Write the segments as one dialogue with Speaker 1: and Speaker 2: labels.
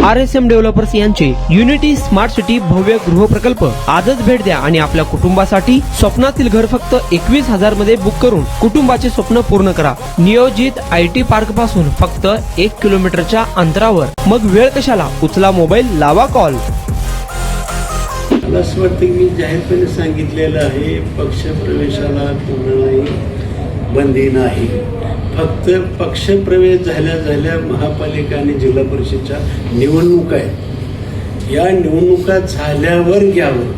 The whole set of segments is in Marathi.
Speaker 1: RSM डेव्हलपर्स यांचे युनिटी स्मार्ट सिटी भव्य गृह प्रकल्प आजच भेट द्या आणि आपल्या कुटुंबासाठी स्वप्नातील घर फक्त 21,000 मध्ये बुक करून कुटुंबाचे स्वप्न पूर्ण करा। नियोजित IT पार्क पासून फक्त 1 किलोमीटरच्या अंतरावर। मग वेळ कशाला, उचला मोबाईल, लावा कॉल।
Speaker 2: मला असं वाटतं मी जाहीरपणे सांगितलेलं आहे, पक्षप्रवेशाला कोणालाही बंदी नाही। फक्त पक्षप्रवेश झाल्या महापालिका आणि जिल्हा परिषदच्या निवडणुका आहेत, या निवडणुका झाल्यावर घ्यावं,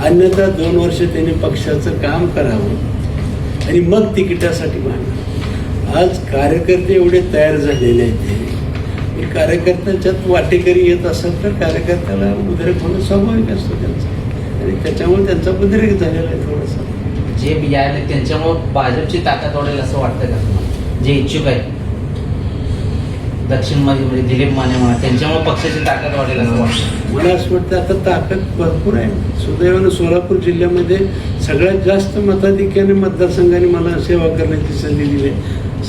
Speaker 2: अन्यथा 2 वर्ष त्यांनी पक्षाचं काम करावं आणि मग तिकिटासाठी मागणं। आज कार्यकर्ते एवढे तयार झालेले आहेत, कार्यकर्त्यांच्यात वाटेकरी येत असेल तर कार्यकर्त्याला उद्रेक होणं स्वाभाविक असतं त्यांचं, आणि त्याच्यामुळे त्यांचा उद्रेक झालेला आहे थोडासा।
Speaker 3: जे बियाले त्यांच्यामुळे भाजपची ताकद वाढेल असं वाटतं का तुम्हाला? जे इच्छुक आहेत दक्षिणमध्ये म्हणजे दिलीप माने म्हणा, त्यांच्यामुळे पक्षाची ताकद वाढेल असं वाटतं?
Speaker 2: मला असं वाटतं आता ताकद भरपूर आहे। सुदैवानं सोलापूर जिल्ह्यामध्ये सगळ्यात जास्त मताधिक्याने मतदारसंघाने मला सेवा करण्याची संधी दिली।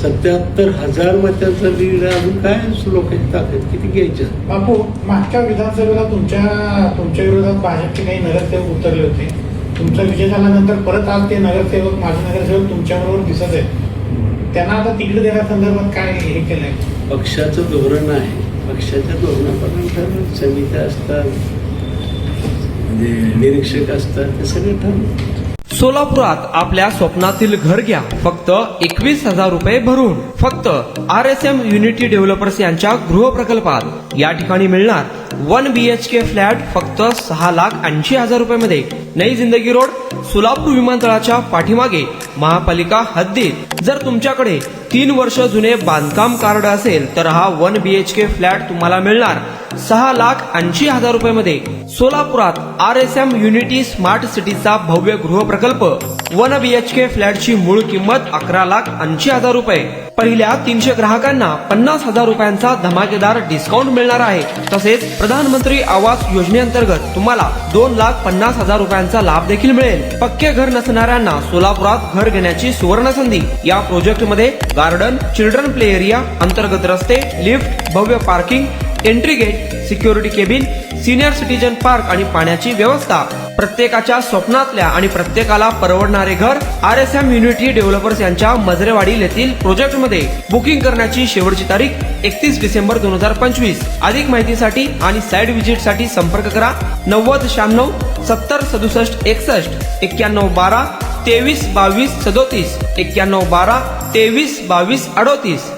Speaker 2: 77,000 मतांचा लीड, अजून काय लोकांची ताकद किती घ्यायची?
Speaker 4: बापू, मागच्या विधानसभेला तुमच्या विरोधात भाजपचे काही नगरसेवक उतरले होते। तुमचा विजय झाल्यानंतर परत आज ते नगरसेवक, माजी नगरसेवक तुमच्याबरोबर दिसत आहेत। त्यांना आता तिकीट देण्यासंदर्भात काय हे केलंय?
Speaker 2: पक्षाचं धोरण आहे, पक्षाच्या धोरणाप्रमाणे समित्या असतात, म्हणजे निरीक्षक असतात, ते सगळे ठरवतात।
Speaker 1: सोलापुरात आपल्या स्वप्नातील घर घ्या फक्त 21,000 रुपये भरून। फक्त RSM युनिटी डेव्हलपर्स यांच्या गृह प्रकल्पात या ठिकाणी मिळणार 1 BHK फ्लॅट फक्त 6,80,000 रुपये मध्ये। नई जिंदगी रोड, सोलापूर विमानतळाच्या पाठीमागे, महापालिका हद्दीत। जर तुमच्याकडे 3 वर्ष जुने बांधकाम कार्ड असेल तर हा 1 BHK फ्लॅट तुम्हाला मिळणार 6,80,000 रुपये मध्ये। सोलापुरात RSM युनिटी स्मार्ट सिटीचा भव्य गृह प्रकल्प 1 BHK फ्लॅटची मूळ किंमत 11,80,000 रुपये। पहिल्या 300 ग्राहकांना 50,000 रुपयांचा धमाकेदार डिस्काउंट मिळणार आहे। तसेच प्रधानमंत्री आवास योजनेअंतर्गत तुम्हाला 2,50,000 रुपयांचा लाभ देखील मिळेल। पक्के घर नसणाऱ्यांना सोलापुरात घर घेण्याची सुवर्ण संधी। या प्रोजेक्ट मध्ये गार्डन, चिल्ड्रन प्ले एरिया, अंतर्गत रस्ते, लिफ्ट, भव्य parking, entry gate, security cabin, senior citizen park आणि पाण्याची व्यवस्था। प्रत्येकाच्या स्वप्नातल्या आणि प्रत्येकाला परवडणारे घर RSM युनिटी डेव्हलपर्स यांच्या मजरेवाडी येथील प्रोजेक्ट मध्ये। बुकिंग करण्याची शेवटची तारीख 31 डिसेंबर 2025। अधिक माहितीसाठी आणि साइट व्हिजिट साठी संपर्क करा 9096 70 67 61, 91 12 23 22 37, 91 12 23 22 38।